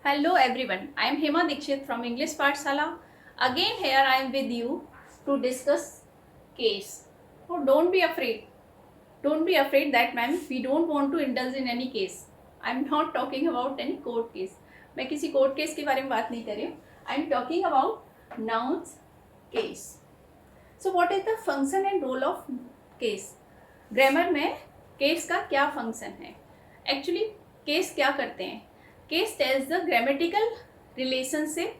Hello everyone, I am Hema Dikshit from English Pathshala. Again here I am with you to discuss case. So don't be afraid. Don't be afraid that ma'am we don't want to indulge in any case. I am not talking about any court case. मैं किसी court case के बारे में बात नहीं कर रही हूँ. I am talking about nouns case. So what is the function and role of case? Grammar में केस का क्या फंक्शन है? एक्चुअली केस क्या करते हैं? Case tells the grammatical relationship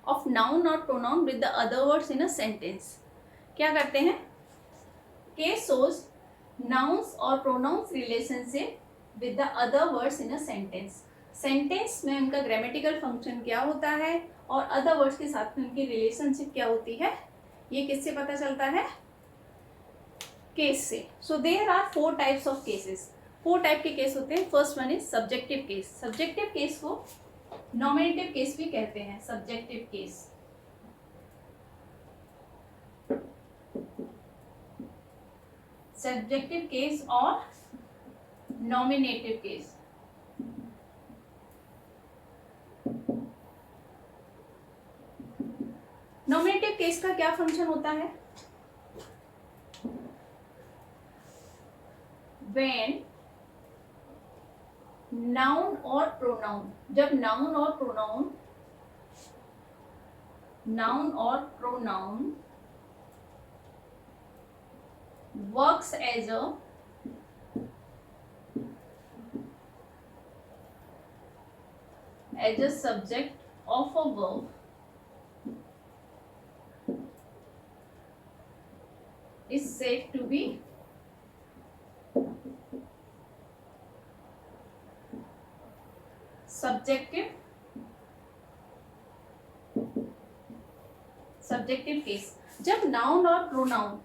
of noun और pronoun with the other words in a sentence. क्या करते हैं? केस शोज नाउन्स और pronouns relationship with the other words in a sentence. Sentence में उनका ग्रामेटिकल फंक्शन क्या होता है और अदर वर्ड्स के साथ में उनकी रिलेशनशिप क्या होती है, ये किससे पता चलता है? केस से. So there are 4 types of cases. 4 type के केस होते हैं. First one is subjective case. Subjective case को नॉमिनेटिव केस भी कहते हैं. Subjective case. सब्जेक्टिव केस और नॉमिनेटिव केस. नॉमिनेटिव केस का क्या फंक्शन होता है? when noun और pronoun, जब noun और pronoun works as a subject of a verb is said to be subjective case. जब नाउन और प्रोनाउन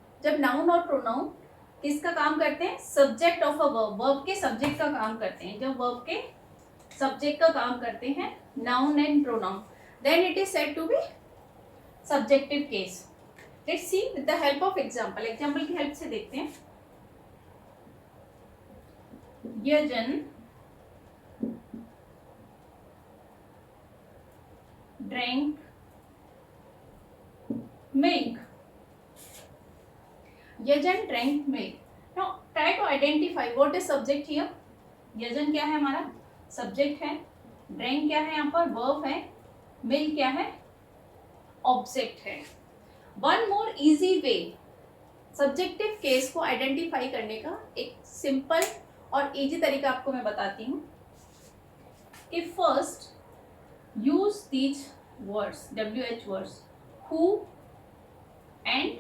किसका काम करते हैं? Subject of a verb. Verb के सब्जेक्ट का काम करते हैं. जब वर्ब के सब्जेक्ट का काम करते हैं noun and pronoun, then it is said to be subjective case. Let's see with the help of example. Example की हेल्प से देखते हैं. यजन drank milk. Yajan drank milk. Now try to identify what is subject here. Yajan क्या है? हमारा subject है. Drank क्या है? यहाँ पर verb है. Milk क्या है? Object है. One more easy way subjective case को identify करने का एक simple और easy तरीका आपको मैं बताती हूँ. कि first use these words, WH words, who and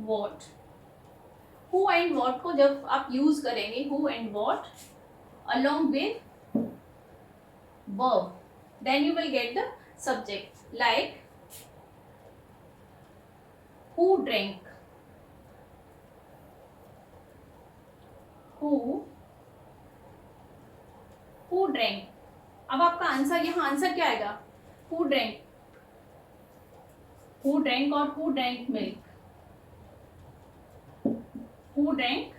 what. who and what को जब आप यूज करेंगे, who and what along with verb, then you will get the subject. Like who drank, who drank. अब आपका आंसर, यहाँ answer क्या आएगा? Who drank और who drank milk. Who drank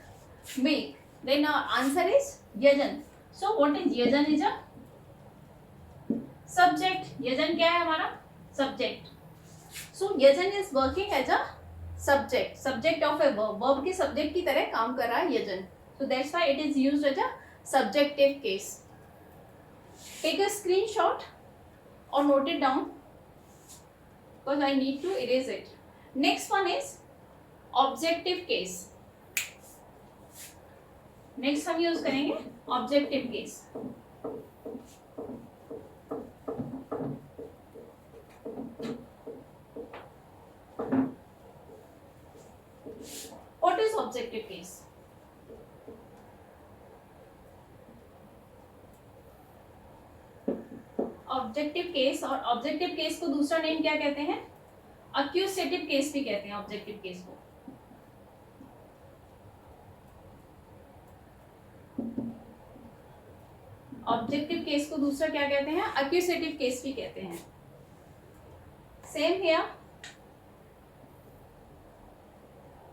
milk. Then our answer is Yajan. So what is Yajan? Is a subject. Yajan क्या है हमारा? Subject. So Yajan is working as a subject of a verb. Verb के subject की तरह काम कर रहा है Yajan. So that's why it is used as a subjective case. Take a screenshot or note it down because I need to erase it. Next one is objective case. Next हम use करेंगे objective case. What is objective case? Objective case. और objective case को दूसरा name क्या कहते हैं? अक्यूसेटिव case भी कहते हैं ऑब्जेक्टिव केस को. ऑब्जेक्टिव केस को दूसरा क्या कहते हैं? अक्यूसेटिव केस भी कहते हैं. Same here.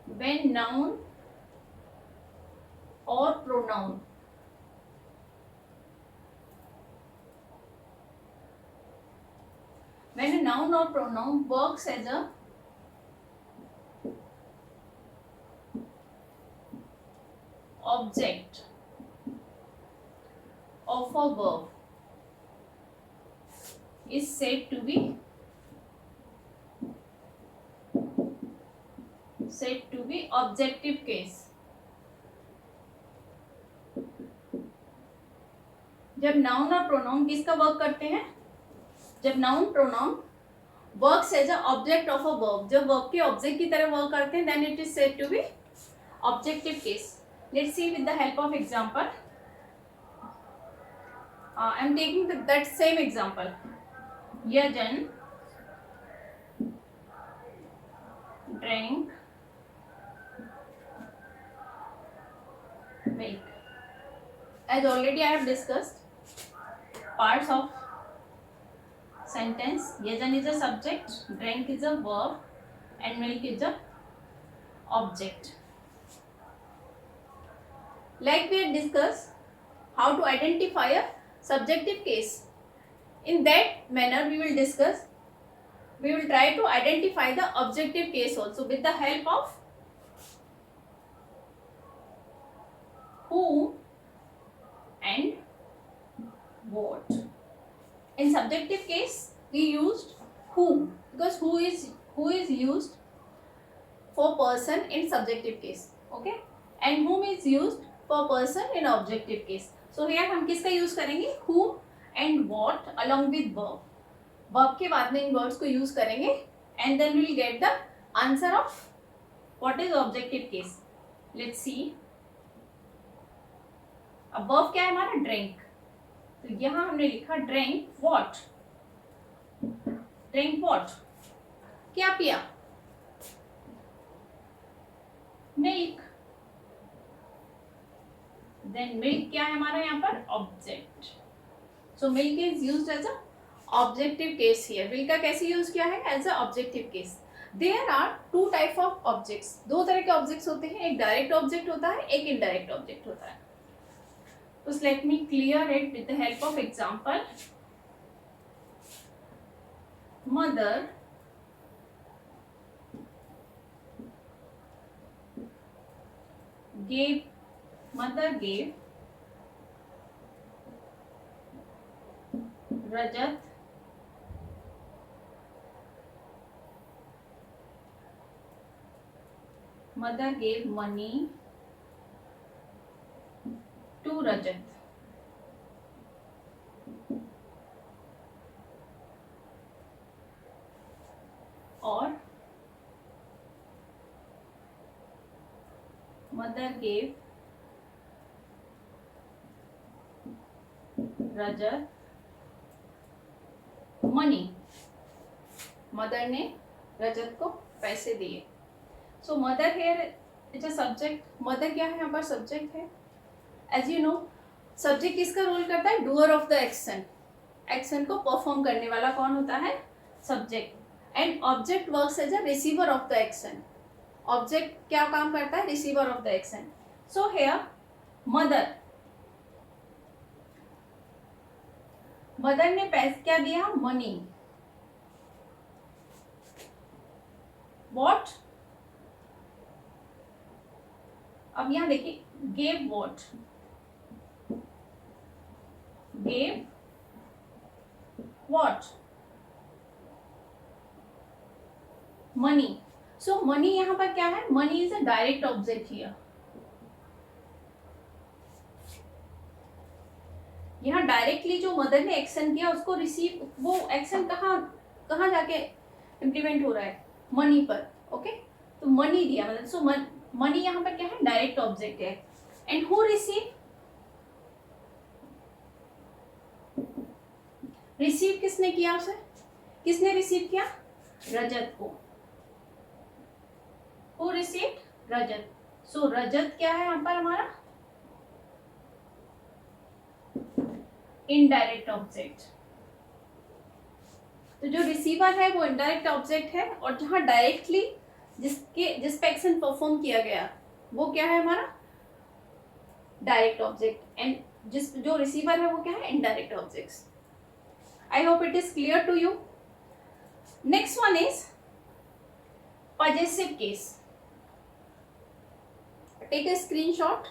व्हेन नाउन और pronoun when a noun or pronoun works as a object of a verb is said to be objective case. जब नाउन और प्रोनाउन किसका वर्क करते हैं, जब noun pronoun works as a object of a verb, जब verb के object की तरह वर्क करते हैं, then it is said to be objective case. Let's see with the help of example. I am taking that same example. यजन drank milk. As already I have discussed, parts of sentence. Yajan is a subject, drank is a verb, and milk is a object. Like we had discussed how to identify a subjective case. In that manner we will discuss, we will try to identify the objective case also with the help of who and what. In subjective case we used who, because who is used for person in subjective case, okay, and whom is used for person in objective case. So here हम किसका use करेंगे, who and what along with verb. Verb के बाद में इन words को use करेंगे and then we will get the answer of what is objective case. Let's see. अब वर्ब क्या है हमारा, ड्रिंक. तो यहां हमने लिखा ड्रिंक व्हाट. ड्रिंक व्हाट, क्या पिया, मिल्क. देन मिल्क क्या है हमारा यहाँ पर, object. So milk is used as a objective case here. Milk का कैसे यूज किया है, as a objective case. There are two type of objects. दो तरह के ऑब्जेक्ट्स होते हैं, एक डायरेक्ट ऑब्जेक्ट होता है, एक इनडायरेक्ट ऑब्जेक्ट होता है. तो let me clear it with the help of example. Mother gave Rajat mother gave money to Rajat. और mother gave Rajat money. Mother ने रजत को पैसे दिए. So mother here is a subject. Mother क्या है यहाँ पर, सब्जेक्ट है. एज यू नो सब्जेक्ट किसका रोल करता है, doer of the action. Action को परफॉर्म करने वाला कौन होता है, subject. And object works as a receiver of the action. Object क्या काम करता है, receiver of the action. So here mother ने पैसे क्या दिया, मनी. वॉट, अब यहां देखिए, gave what, gave what, money. So money यहां पर क्या है, money is a direct object here. यहाँ डायरेक्टली जो मदर ने एक्शन किया उसको रिसीव, वो एक्शन कहाँ जाके इम्प्लीमेंट हो रहा है, मनी पर. ओके, तो मनी दिया मतलब. सो मनी यहाँ पर क्या है, डायरेक्ट ऑब्जेक्ट है. एंड हु रिसीव किसने किया उसे, किसने रिसीव किया, रजत को. हु रिसीव्ड, रजत. सो रजत क्या है यहाँ पर हमारा, इनडायरेक्ट ऑब्जेक्ट. तो जो रिसीवर है वो इनडायरेक्ट ऑब्जेक्ट है, और जहां डायरेक्टली जिस पे एक्शन परफॉर्म किया गया वो क्या है हमारा, डायरेक्ट ऑब्जेक्ट. एंड जो रिसीवर है वो क्या है, indirect objects. I hope it is clear to you. Next one is possessive case. Take a screenshot.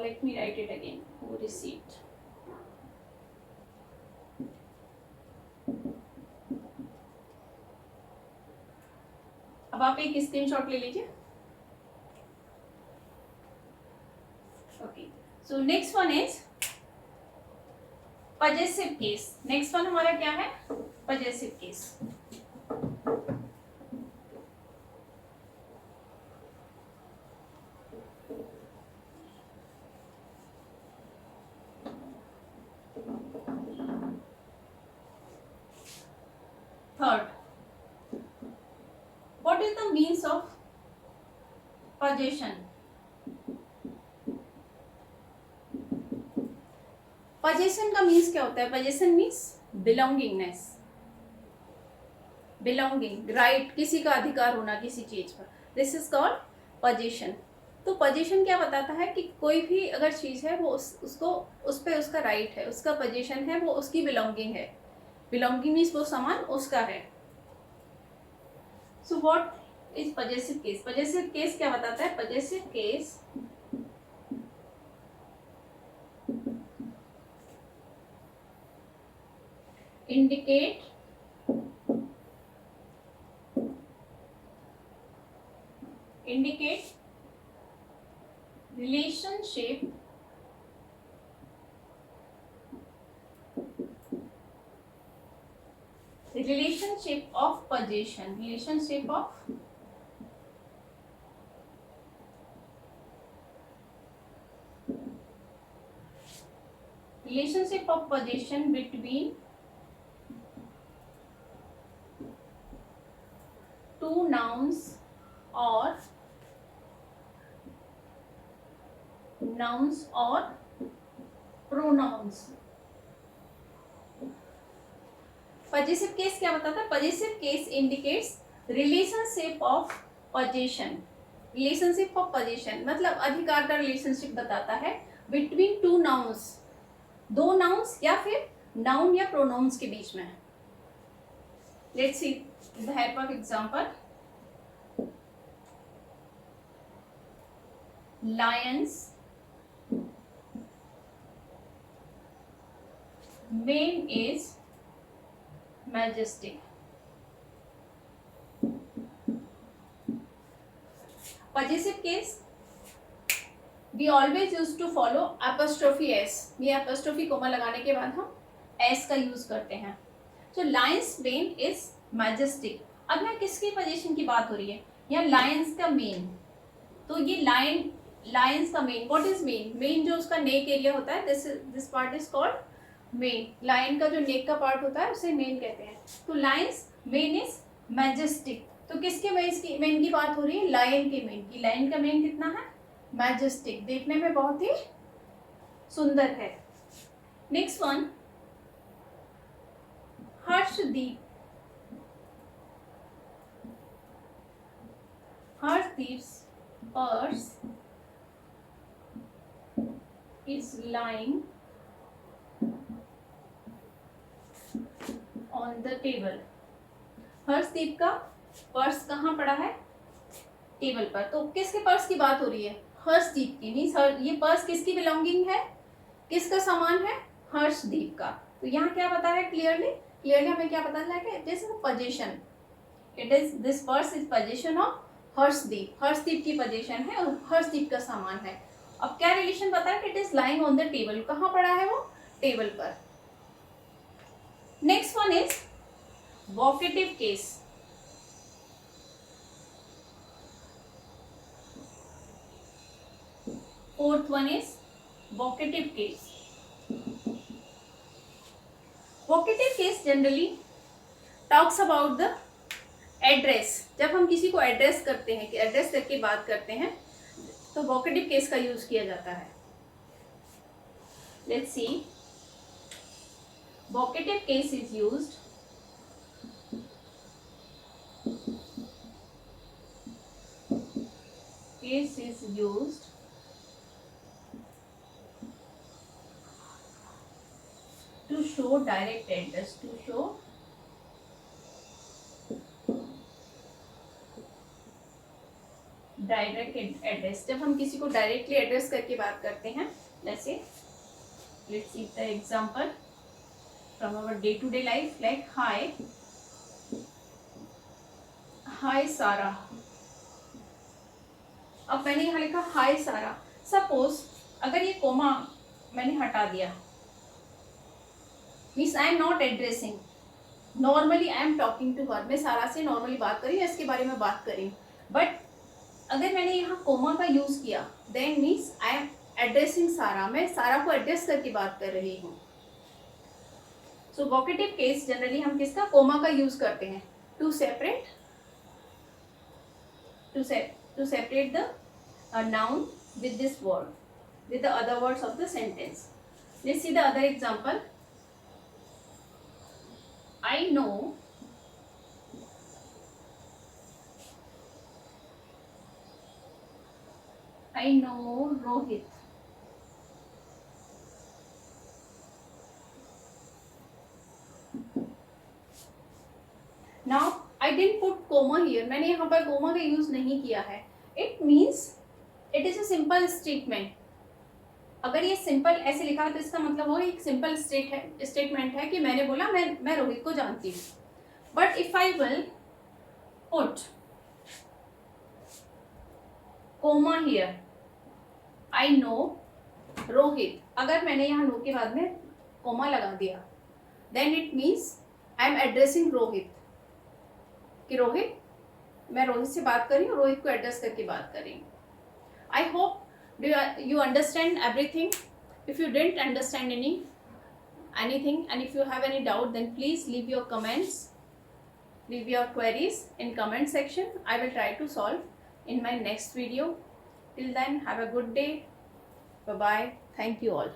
Let me write it again. Who received? अब आप एक स्क्रीनशॉट ले लीजिए. Okay. So next one is possessive case. Next one हमारा क्या है? Possessive case. Third, what is the means of possession? Possession का means क्या होता है? Possession means belongingness, belonging, right, किसी का अधिकार होना किसी चीज पर. This is called possession. तो possession क्या बताता है कि कोई भी अगर चीज है वो उसको उस पर उसका राइट है, उसका possession है, वो उसकी belonging है. Belonging मीन्स वो सामान उसका है. So what is possessive case? Possessive case क्या बताता है? Possessive case indicate relationship of possession, relationship of possession between two nouns or pronouns. Possessive case क्या बताता है? Possessive case indicates relationship of possession. Relationship of possession मतलब अधिकार का relationship बताता है between two nouns, दो nouns या फिर noun या pronouns के बीच में. Let's see the help of example. Lions, mane is majestic. Possessive case we always used to follow apostrophe s. ये apostrophe कोमा लगाने के बाद हम s का यूज करते हैं. So lion's mane is majestic. अब यहाँ किसकी पोजीशन की बात हो रही है? यहाँ lions का mane. तो ये lions का mane. What is mane? Mane जो उसका neck area होता है, this part is called mane. Lion का जो नेक का पार्ट होता है उसे मेन कहते हैं. तो लायंस मेन इज मैजेस्टिक. तो किसके मेन की बात हो रही है? लायन के मेन की. लायन का मेन कितना है? मैजेस्टिक. देखने में बहुत ही सुंदर है. Next one, Harshdeep. Harshdeep's purse is lying on the table. Harshdeep का पर्स कहाँ पड़ा है? टेबल पर. तो किसके पर्स की बात हो रही है? हर्षदीप की. मीन्स ये पर्स किसकी बिलोंगिंग है? किसका सामान है? हर्षदीप का. तो यहाँ क्या पता है? क्लियरली हमें क्या पता लगा? It is position. This purse is position of Harshdeep. Harshdeep की पोजीशन है और हर्षदीप का सामान है. अब क्या रिलेशन पता है? It is lying on the table. कहाँ पड़ा है वो? टेबल पर. Next one is vocative case. Fourth one is vocative case. Vocative case generally talks about the address. जब हम किसी को एड्रेस करते हैं, कि एड्रेस करके बात करते हैं, तो vocative case का यूज किया जाता है. Let's see. Vocative case is used to show direct address. To show direct address, जब हम किसी को डायरेक्टली एड्रेस करके बात करते हैं, जैसे let's see the example from our day to day life, like hi Sara. अब मैंने यहाँ लिखा हाय सारा, सपोज अगर ये कोमा मैंने हटा दिया, means I am not addressing, normally I am talking to her, मैं सारा से नॉर्मली बात कर रही हूँ, इसके बारे में बात कर रही हूँ, बट अगर मैंने यहाँ कोमा का यूज किया then means I am addressing Sara, मैं सारा को एड्रेस करके बात कर रही हूँ। सो वोकेटिव केस जनरली हम किसका, कोमा का यूज करते हैं to separate the noun with this word, with the other words of the sentence. Let's see the other example. I know Rohit. Now I didn't put comma here, मैंने यहाँ पर comma का use नहीं किया है। It means it is a simple statement. अगर ये simple ऐसे लिखा है तो इसका मतलब वो एक सिंपल स्टेटमेंट है कि मैंने बोला मैं रोहित को जानती हूँ। But if I will put comma here, I know Rohit, अगर मैंने यहाँ नो के बाद में कोमा लगा दिया then it means I am addressing Rohit, कि रोहित, मैं रोहित से बात कर रही हूँ, रोहित को एड्रेस करके बात कर रही हूँ। I hope you understand everything. If you didn't understand anything, and if you have any doubt, then please leave your comments, leave your queries in comment section. I will try to solve in my next video. Till then, have a good day. Bye bye. Thank you all.